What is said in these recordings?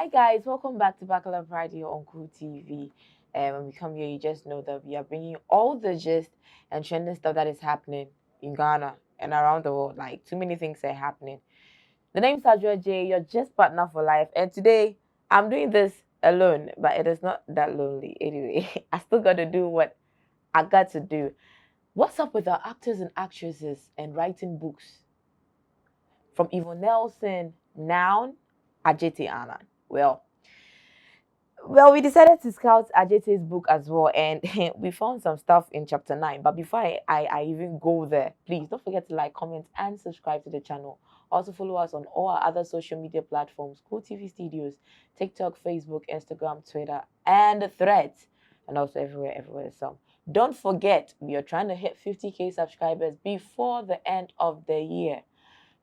Hi guys, welcome back to Bachelor Pride here on Kool TV. When we come here, you just know that we are bringing all the gist and trending stuff that is happening in Ghana and around the world. Like too many things are happening. The name is Adjetey, your just partner for life, and today I'm doing this alone, but it is not that lonely anyway. I still got to do what I got to do. What's up with our actors and actresses and writing books? From Yvonne Nelson, Noun, Adjetey Anang. Well, we decided to scout Adjetey's book as well, and we found some stuff in chapter 9. But before I even go there, please don't forget to like, comment, and subscribe to the channel. Also, follow us on all our other social media platforms: kooltvstudios, TikTok, Facebook, Instagram, Twitter, and Threads, and also everywhere. So, don't forget, we are trying to hit 50K subscribers before the end of the year.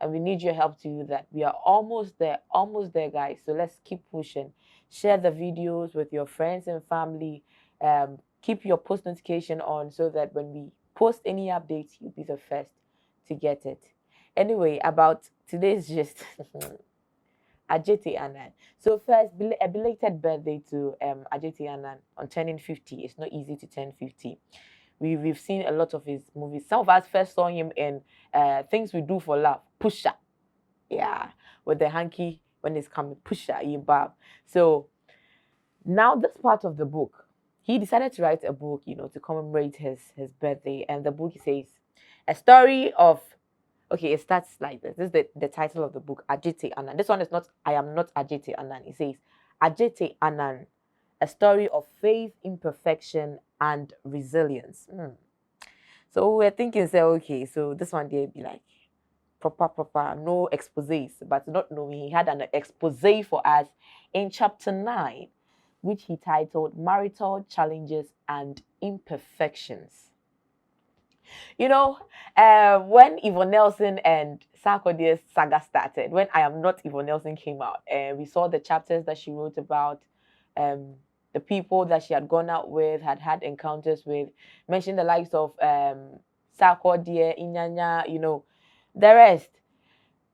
And we need your help to do that. We are almost there, guys. So let's keep pushing. Share the videos with your friends and family. Keep your post notification on so that when we post any updates, you'll be the first to get it. Anyway, about today's gist. Adjetey Anang. So first, a belated birthday to Adjetey Anang on turning 50. It's not easy to turn 50. We've seen a lot of his movies. Some of us first saw him in Things We Do for Love, Pusha. Yeah, with the hanky when it's coming, Pusha, Yibab. So now this part of the book, he decided to write a book, to commemorate his birthday. And the book says, a story of, okay, it starts like this. This is the title of the book, Adjetey Anang. This one is not, I am not Adjetey Anang. It says, Adjetey Anang, a story of faith, imperfection, and resilience. So we're thinking, say, okay, so this one day be like proper, no exposés, but not knowing he had an expose for us in chapter 9, which he titled Marital Challenges and Imperfections. When Yvonne Nelson and Sarkodie's saga started, when I Am Not Yvonne Nelson came out, and we saw the chapters that she wrote about the people that she had gone out with, had encounters with, mentioned the likes of Sarkodie, Inyanya, the rest.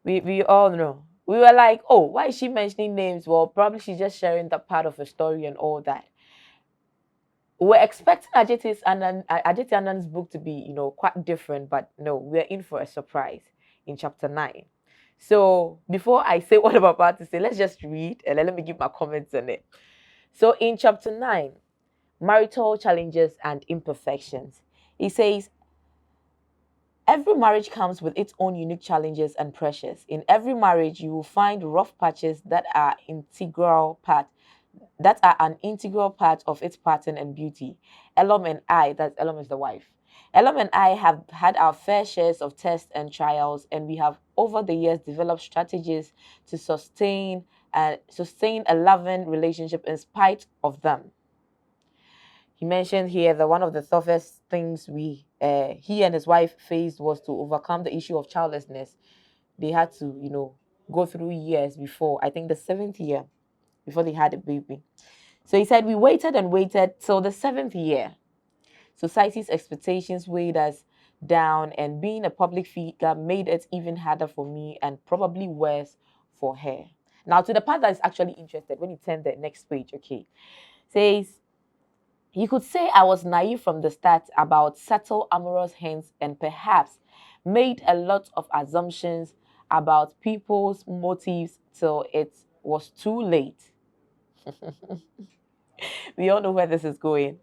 We all know. We were like, oh, why is she mentioning names? Well, probably she's just sharing that part of the story and all that. We're expecting Adjetey Anang's book to be, quite different, but no, we're in for a surprise in chapter 9. So before I say what I'm about to say, let's just read and let me give my comments on it. So in chapter 9, Marital Challenges and Imperfections, it says, every marriage comes with its own unique challenges and pressures. In every marriage, you will find rough patches that are an integral part of its pattern and beauty. Elam and I, that's Elam is the wife. Elam and I have had our fair shares of tests and trials, and we have over the years developed strategies to sustain a loving relationship in spite of them. He mentioned here that one of the toughest things he and his wife faced was to overcome the issue of childlessness. They had to, go through years before, I think the 7th year, before they had a baby. So he said, we waited and waited till the 7th year. Society's expectations weighed us down, and being a public figure made it even harder for me and probably worse for her. Now, to the part that is actually interested, when you turn the next page, okay, says, you could say I was naive from the start about subtle amorous hints and perhaps made a lot of assumptions about people's motives till it was too late. We all know where this is going.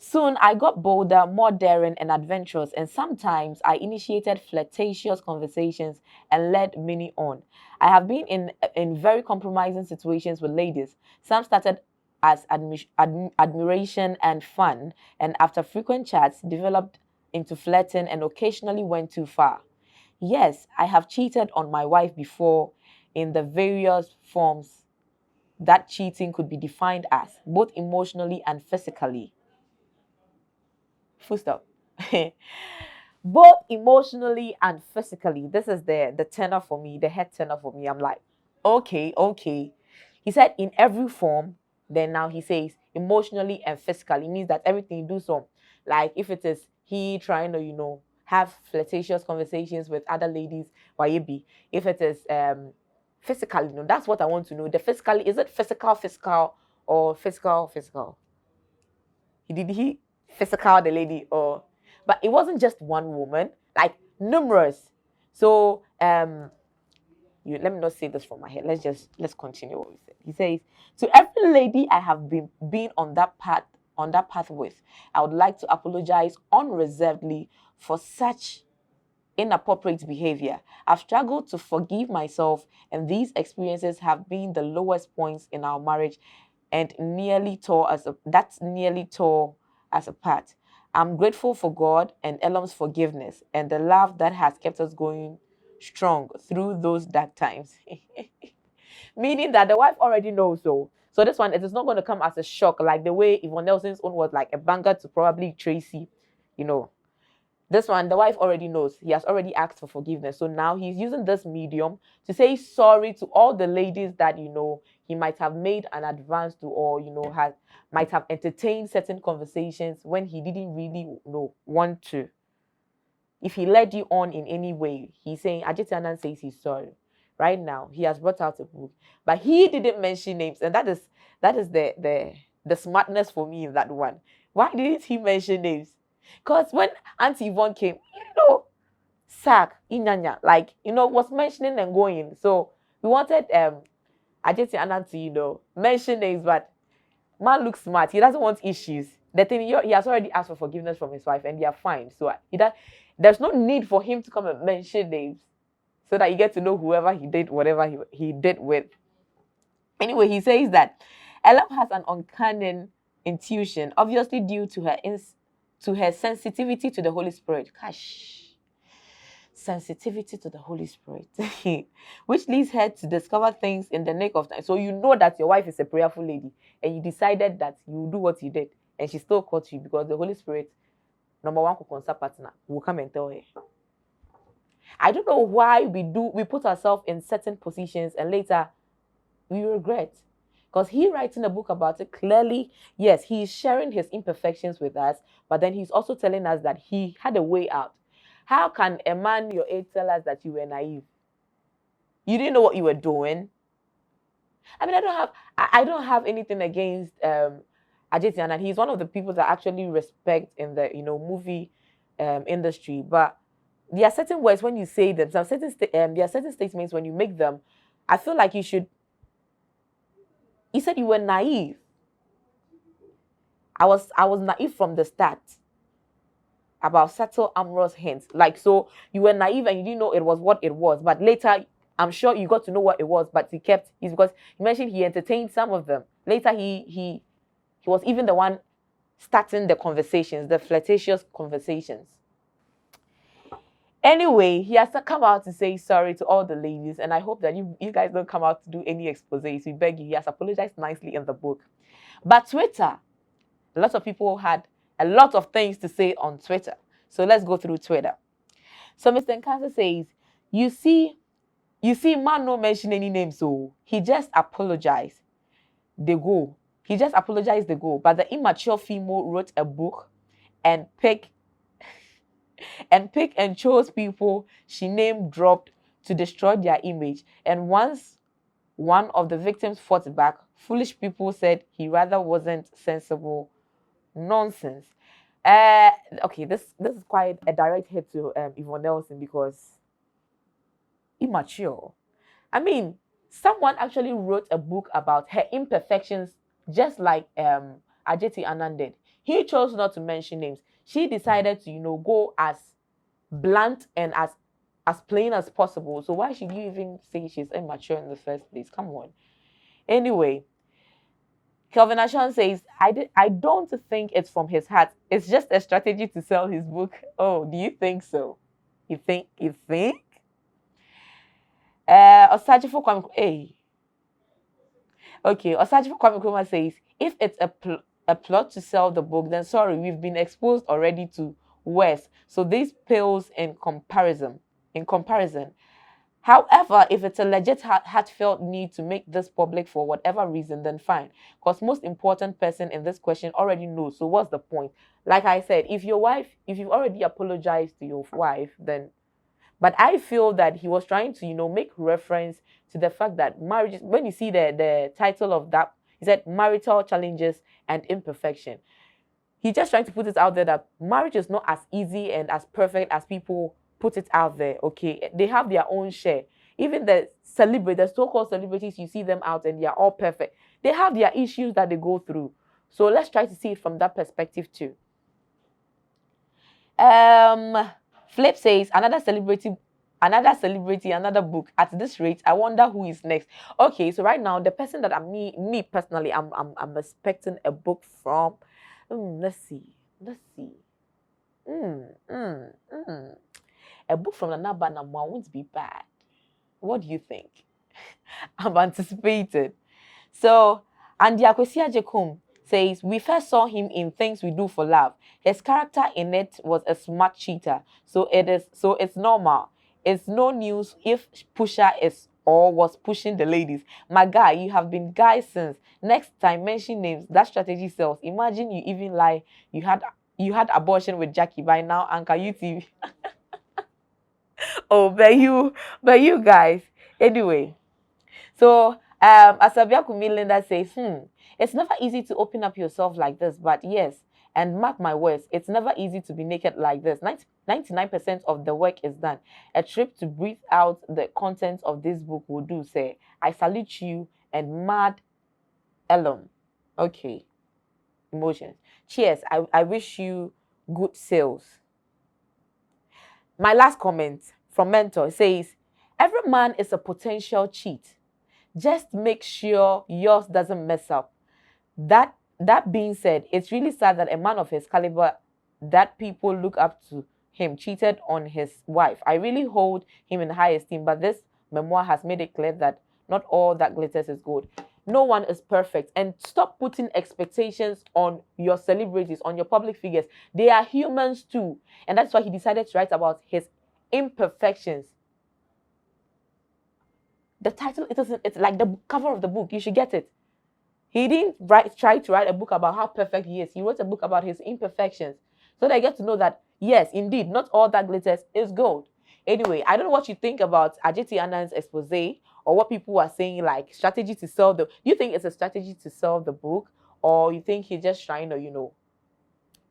Soon, I got bolder, more daring, and adventurous, and sometimes I initiated flirtatious conversations and led many on. I have been in very compromising situations with ladies. Some started as admiration and fun, and after frequent chats, developed into flirting and occasionally went too far. Yes, I have cheated on my wife before in the various forms that cheating could be defined as, both emotionally and physically. Full stop. Both emotionally and physically. This is the tenor for me, the head tenor for me. I'm like, okay. He said in every form. Then now he says emotionally and physically. It means that everything you do so. Like if it is he trying to, have flirtatious conversations with other ladies, why be? If it is physically? No, that's what I want to know. The physically, is it physical, or physical? Did he physical the lady, or? But it wasn't just one woman, like numerous. So let me not say this from my head. Let's continue what we said. He says, to every lady I have been on that path with, I would like to apologize unreservedly for such inappropriate behavior. I've struggled to forgive myself, and these experiences have been the lowest points in our marriage and nearly tore us apart. I'm grateful for God and Elam's forgiveness and the love that has kept us going strong through those dark times. Meaning that the wife already knows so this one, it is not going to come as a shock like the way Yvonne Nelson's own was like a banger to probably Tracy, you know. This one, the wife already knows. He has already asked for forgiveness. So now he's using this medium to say sorry to all the ladies that, he might have made an advance to, or, might have entertained certain conversations when he didn't really, want to. If he led you on in any way, he's saying, Adjetey Anang says he's sorry. Right now, he has brought out a book. But he didn't mention names. And that is the smartness for me in that one. Why didn't he mention names? Because when Auntie Yvonne came, Sack, Inyanya, was mentioning and going. So we wanted Adjetey Anang to, mention names, but man looks smart. He doesn't want issues. The thing, he has already asked for forgiveness from his wife, and they are fine. So there's no need for him to come and mention names so that you get to know whoever he did, whatever he did with. Anyway, he says that Elam has an uncanny intuition, obviously due to her sensitivity to the Holy Spirit. Gosh. Sensitivity to the Holy Spirit, which leads her to discover things in the nick of time. So you know that your wife is a prayerful lady, and you decided that you will do what you did, and she still caught you because the Holy Spirit, number one, concert partner, will come and tell her. I don't know why we put ourselves in certain positions and later we regret. Because he writes in a book about it clearly, yes, he is sharing his imperfections with us, but then he's also telling us that he had a way out. How can a man your age tell us that you were naive? You didn't know what you were doing. I mean, I don't have anything against Adjetey Anang. He's one of the people that I actually respect in the movie industry. But there are certain words when you say them, there are certain statements when you make them. I feel like you should. He said you were naive. I was naive from the start about cxAMW's hints. So you were naive and you didn't know it was what it was. But later, I'm sure you got to know what it was. But it's because he mentioned he entertained some of them. Later, he was even the one starting the conversations, the flirtatious conversations. Anyway, he has come out to say sorry to all the ladies, and I hope that you guys don't come out to do any exposés. We beg you. He has apologized nicely in the book. But Twitter, a lot of people had a lot of things to say on Twitter. So let's go through Twitter. So Mr. Nkansa says, you see, man no mention any names, so he just apologized. They go. He just apologized, they go. But the immature female wrote a book and picked and chose people she name dropped to destroy their image. And once one of the victims fought back, foolish people said he rather wasn't sensible. Nonsense. Okay, this is quite a direct hit to Yvonne Nelson because immature. I mean, someone actually wrote a book about her imperfections, just like Adjetey Anang did. He chose not to mention names. She decided to, go as blunt and as plain as possible. So why should you even say she's immature in the first place? Come on. Anyway, Kelvin Ashon says, I don't think it's from his heart. It's just a strategy to sell his book. Oh, do you think so? You think? Osajifo Kwame, hey. Okay, Osajifo Kwame Nkrumah says, if it's a plot to sell the book, then sorry, we've been exposed already to worse. So this pales in comparison. However, if it's a legit heartfelt need to make this public for whatever reason, then fine. Because most important person in this question already knows. So what's the point? Like I said, if you've already apologized to your wife, then But I feel that he was trying to, make reference to the fact that marriage, when you see the title of that, he said marital challenges and imperfection. He's just trying to put it out there that marriage is not as easy and as perfect as people put it out there. Okay, they have their own share. Even the so-called celebrities, you see them out and they are all perfect. They have their issues that they go through. So let's try to see it from that perspective too. Flip says another book. At this rate, I wonder who is next. Okay, so right now the person that me personally, I'm expecting a book from. Let's see. A book from Nana Banamwa won't be bad. What do you think? I'm anticipated. So, Andy Akwesia Jekum says, we first saw him in Things We Do for Love. His character in it was a smart cheater. So it's normal. It's no news if Pusher is or was pushing the ladies. My guy, you have been guy since. Next time, mention names. That strategy sells. Imagine you even lie. You had abortion with Jackie by now, Anchor UTV. Oh, but you guys. Anyway. So, Asabia Kumi Linda says, it's never easy to open up yourself like this, but yes, and mark my words, it's never easy to be naked like this. 99% of the work is done. A trip to breathe out the contents of this book will do, say. I salute you and mad Elum. Okay. Emotions. Cheers. I wish you good sales. My last comment from Mentor says, every man is a potential cheat. Just make sure yours doesn't mess up. That being said, it's really sad that a man of his caliber that people look up to him cheated on his wife. I really hold him in high esteem, but this memoir has made it clear that not all that glitters is gold. No one is perfect. And stop putting expectations on your celebrities, on your public figures. They are humans too. And that's why he decided to write about his imperfections. The title, it's like the cover of the book. You should get it. He didn't try to write a book about how perfect he is. He wrote a book about his imperfections. So they get to know that, yes, indeed, not all that glitters is gold. Anyway, I don't know what you think about Adjetey Anang's expose or what people are saying, like strategy to sell the... Do you think it's a strategy to sell the book, or you think he's just trying to,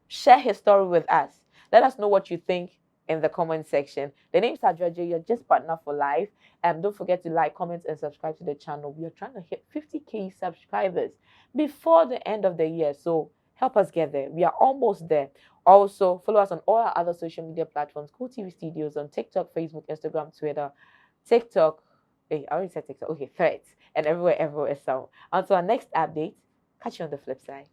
share his story with us? Let us know what you think in the comment section. The name's Adjetey. You're just partner for life. Don't forget to like, comment, and subscribe to the channel. We are trying to hit 50,000 subscribers before the end of the year. So help us get there. We are almost there. Also, follow us on all our other social media platforms. kooltv Studios on TikTok, Facebook, Instagram, Twitter, TikTok. Hey, I already said TikTok. Okay, Threads, and everywhere is so. Until our next update, catch you on the flip side.